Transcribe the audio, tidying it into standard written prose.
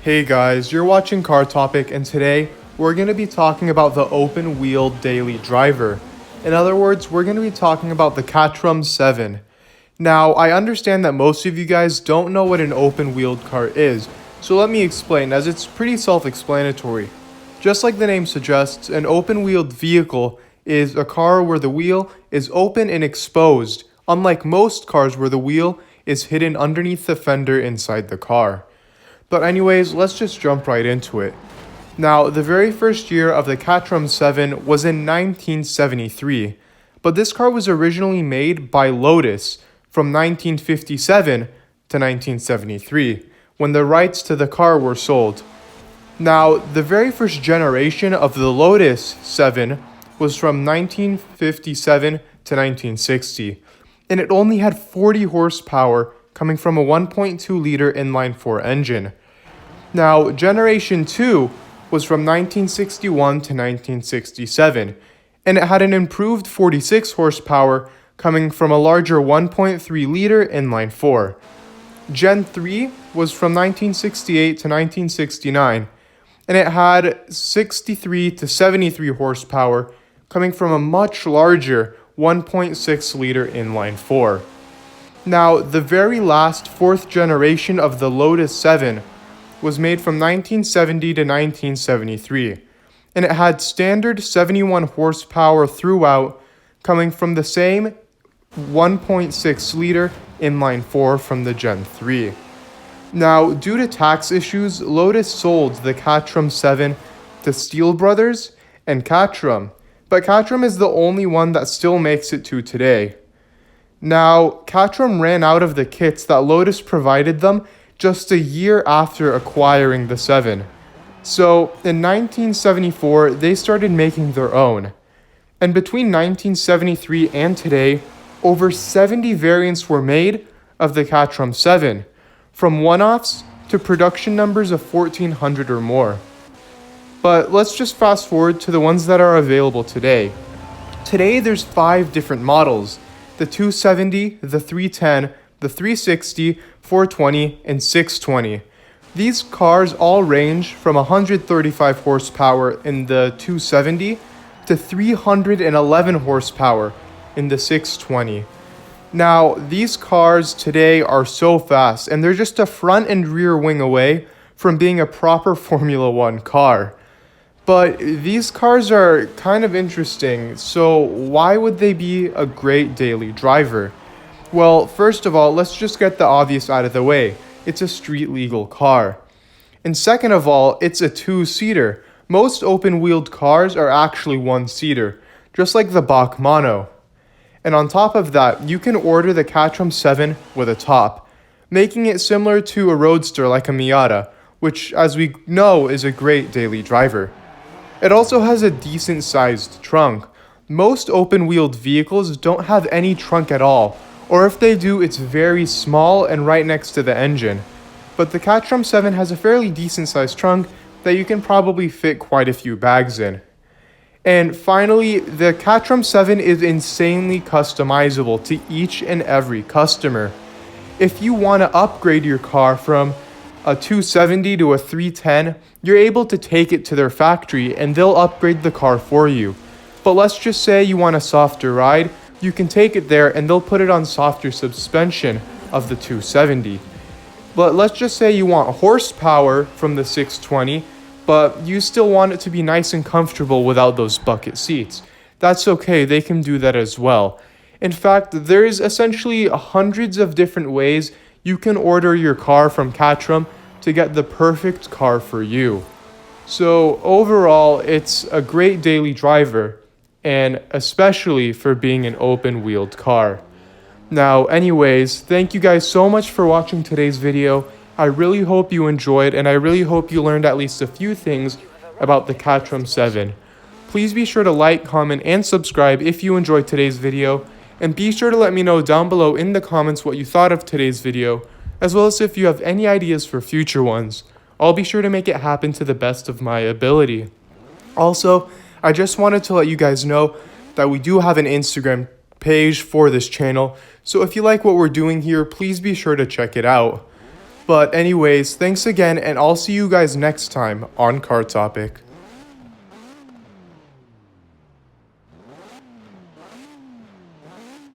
Hey guys, you're watching CarTopic, and today we're going to be talking about the open-wheeled daily driver. In other words, we're going to be talking about the Caterham 7. Now, I understand that most of you guys don't know what an open-wheeled car is, so let me explain, as it's pretty self-explanatory. Just like the name suggests, an open-wheeled vehicle is a car where the wheel is open and exposed, unlike most cars where the wheel is hidden underneath the fender inside the car. But anyways, let's just jump right into it. Now, the very first year of the Caterham 7 was in 1973, but this car was originally made by Lotus from 1957 to 1973, when the rights to the car were sold. Now, the very first generation of the Lotus 7 was from 1957 to 1960, and it only had 40 horsepower coming from a 1.2-liter inline-4 engine. Now, Generation 2 was from 1961 to 1967, and it had an improved 46 horsepower coming from a larger 1.3-liter inline-4. Gen 3 was from 1968 to 1969, and it had 63 to 73 horsepower coming from a much larger 1.6-liter inline-4. Now, the very last fourth generation of the Lotus 7 was made from 1970 to 1973, and it had standard 71 horsepower throughout, coming from the same 1.6-liter inline-4 from the Gen 3. Now, due to tax issues, Lotus sold the Caterham 7 to Steel Brothers and Caterham, but Caterham is the only one that still makes it to today. Now, Caterham ran out of the kits that Lotus provided them just a year after acquiring the 7. So, in 1974, they started making their own. And between 1973 and today, over 70 variants were made of the Caterham 7, from one-offs to production numbers of 1,400 or more. But let's just fast forward to the ones that are available today. Today, there's 5 different models: the 270, the 310, the 360, 420, and 620. These cars all range from 135 horsepower in the 270 to 311 horsepower in the 620. Now, these cars today are so fast, and they're just a front and rear wing away from being a proper Formula One car. But these cars are kind of interesting, so why would they be a great daily driver? Well, first of all, let's just get the obvious out of the way. It's a street-legal car. And second of all, it's a 2-seater. Most open-wheeled cars are actually 1-seater, just like the Bach Mono. And on top of that, you can order the Caterham 7 with a top, making it similar to a roadster like a Miata, which, as we know, is a great daily driver. It also has a decent-sized trunk. Most open-wheeled vehicles don't have any trunk at all, or if they do, it's very small and right next to the engine. But the Caterham 7 has a fairly decent-sized trunk that you can probably fit quite a few bags in. And finally, the Caterham 7 is insanely customizable to each and every customer. If you want to upgrade your car from a 270 to a 310, you're able to take it to their factory and they'll upgrade the car for you. But let's just say you want a softer ride, you can take it there and they'll put it on softer suspension of the 270. But let's just say you want horsepower from the 620, but you still want it to be nice and comfortable without those bucket seats. That's okay, they can do that as well. In fact, there's essentially hundreds of different ways you can order your car from Caterham to get the perfect car for you. So overall, it's a great daily driver, and especially for being an open-wheeled car. Now, anyways, thank you guys so much for watching today's video. I really hope you enjoyed, and I really hope you learned at least a few things about the Caterham 7. Please be sure to like, comment, and subscribe if you enjoyed today's video, and be sure to let me know down below in the comments what you thought of today's video, as well as if you have any ideas for future ones. I'll be sure to make it happen to the best of my ability. Also, I just wanted to let you guys know that we do have an Instagram page for this channel, so if you like what we're doing here, please be sure to check it out. But anyways, thanks again, and I'll see you guys next time on CarTopic.